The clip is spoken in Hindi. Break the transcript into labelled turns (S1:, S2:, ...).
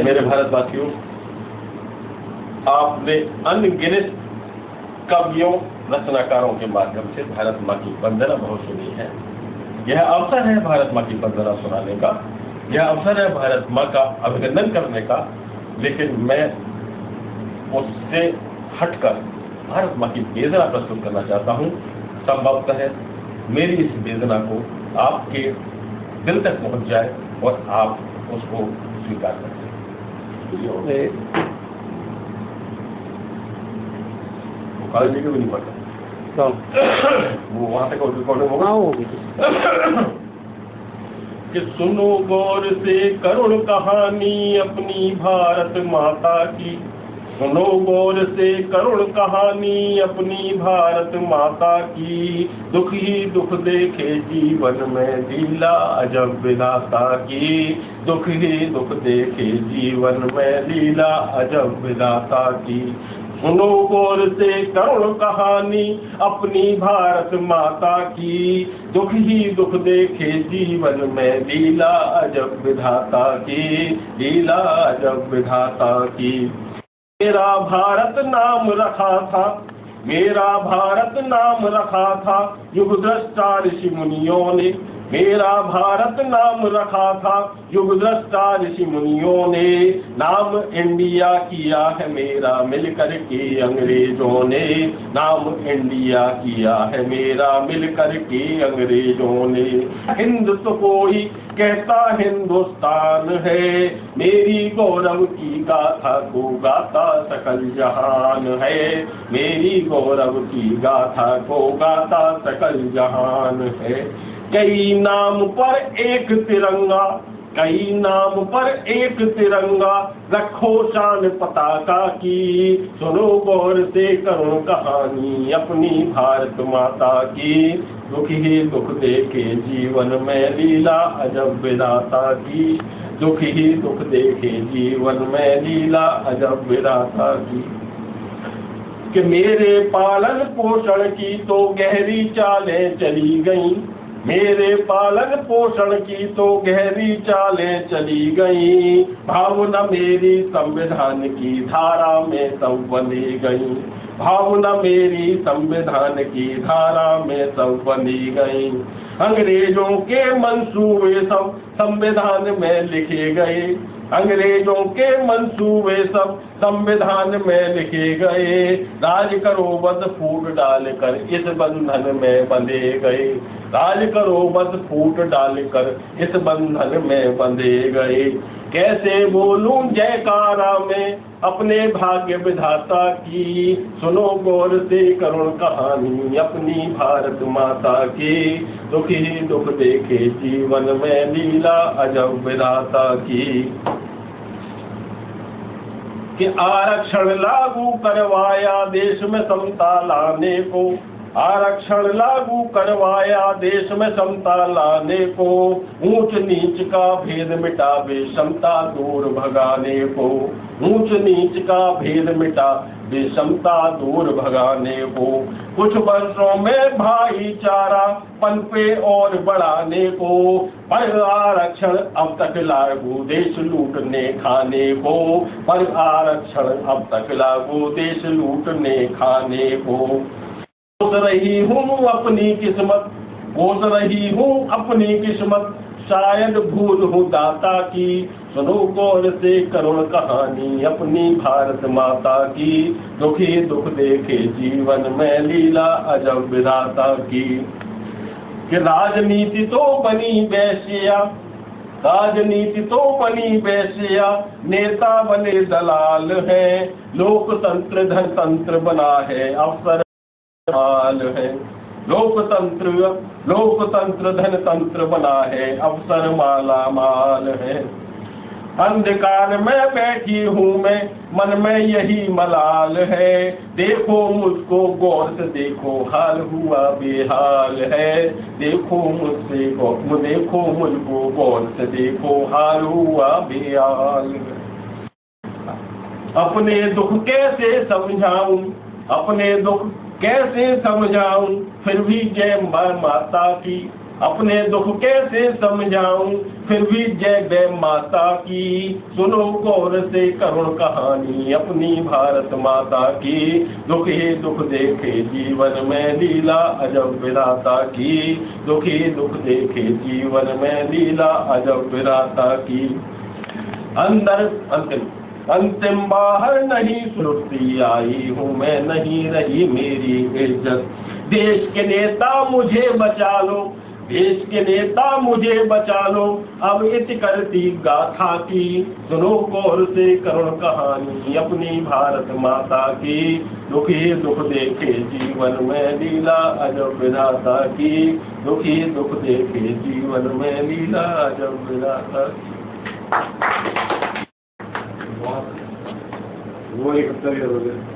S1: मेरे भारतवासियों, आपने अनगिनत कवियों रचनाकारों के माध्यम से भारत माँ की वंदना बहुत सुनी है। यह अवसर है भारत माँ की वंदना सुनाने का, यह अवसर है भारत माँ का अभिनंदन करने का। लेकिन मैं उससे हटकर भारत माँ की वेदना प्रस्तुत करना चाहता हूँ। संभवतः है मेरी इस वेदना को आपके दिल तक पहुँच जाए और आप उसको स्वीकार करें। जी को भी नहीं पड़ता वो वहां तक रिकॉर्डिंग होगा कि सुनो गौर से करुण कहानी अपनी भारत माता की। सुनो गौर से करुण कहानी अपनी भारत माता की। दुख ही दुख देखे जीवन में लीला अजब विधाता की। दुख ही दुख देखे जीवन में लीला अजब विधाता की। सुनो गौर से करुण कहानी अपनी भारत माता की। दुख ही दुख देखे जीवन में लीला अजब विधाता की। लीला अजब विधाता की। मेरा भारत नाम रखा था, मेरा भारत नाम रखा था युग दृष्टा ऋषि मुनियों ने। मेरा भारत नाम रखा था युग दृष्टा ऋषि मुनियों ने। नाम इंडिया किया है मेरा मिलकर के अंग्रेजों ने। नाम इंडिया किया है मेरा मिलकर के अंग्रेजों ने। हिंद तो कोई कहता हिंदुस्तान है, मेरी गौरव की गाथा को गाता सकल जहान है। मेरी गौरव की गाथा को गाता सकल जहान है। कई नाम पर एक तिरंगा, कई नाम पर एक तिरंगा रखो शान पताका की। सुनो गौर से करुण कहानी अपनी भारत माता की। दुख ही दुख देखे जीवन में लीला अजब विधाता की। दुख ही दुख देखे जीवन में लीला अजब विधाता की। कि मेरे पालन पोषण की तो गहरी चालें चली गईं। मेरे पालन पोषण की तो गहरी चालें चली गई। भावना मेरी संविधान की धारा में सब बंधी गई। भावना मेरी संविधान की धारा में सब बंधी गई। अंग्रेजों के मंसूबे सब संविधान में लिखे गए। अंग्रेजों के मंसूबे सब संविधान में लिखे गए। राज करो बस फूट डालकर इस बंधन में बंधे गए। राज करो बस फूट डालकर इस बंधन में बंधे गए। कैसे बोलूं जयकारा में अपने भाग्य विधाता की। सुनो गौर से करुण कहानी अपनी भारत माता की। दुख ही दुख देखे जीवन में लीला अजब विधाता की। कि आरक्षण लागू करवाया देश में समता लाने को। आरक्षण लागू करवाया देश में समता लाने को। ऊंच नीच का भेद मिटा विषमता दूर भगाने को। ऊंच नीच का भेद मिटा विषमता दूर भगाने को। कुछ वर्षों में भाईचारा पनपे और बढ़ाने को। पर आरक्षण अब तक लागू देश लूटने खाने को। पर आरक्षण अब तक लागू देश लूटने खाने को। कोस रही हूँ अपनी किस्मत, कोस रही हूँ अपनी किस्मत, शायद भूल हूँ दाता की। सुनो गौर से करुण कहानी अपनी भारत माता की। दुख ही दुख देखे जीवन में लीला अजब विधाता की। कि राजनीति तो बनी वैश्या, राजनीति तो बनी वैश्या, नेता बने दलाल है। लोकतंत्र धनतंत्र बना है अफसर माल है। लोकतंत्र लोकतंत्र धनतंत्र बना है अफसर माला माल है। अंधकार में बैठी हूँ मैं मन में यही मलाल है। देखो मुझको गौर से देखो हाल हुआ बेहाल है। देखो देखो मुझको गौर से देखो हाल हुआ बेहाल है। अपने दुख कैसे समझाऊं, अपने दुख कैसे समझाऊं, फिर भी जय माता की। अपने दुख कैसे समझाऊं, फिर भी जय जय माता की। सुनो गौर से करुण कहानी अपनी भारत माता की। दुख ही दुख देखे जीवन में लीला अजब विधाता की। दुख ही दुख देखे जीवन में लीला अजब विधाता की। अंदर अंतिम बाहर नहीं सुरती आई हूँ मैं, नहीं रही मेरी इज्जत। देश के नेता मुझे बचा लो, देश के नेता मुझे बचा लो, अब इत करती गाथा की। सुनो गौर से करुण कहानी अपनी भारत माता की। दुख ही दुख देखे जीवन में लीला अजब विधाता की। दुख ही दुख देखे जीवन में लीला अजब विधाता की। वो 71 हो गए।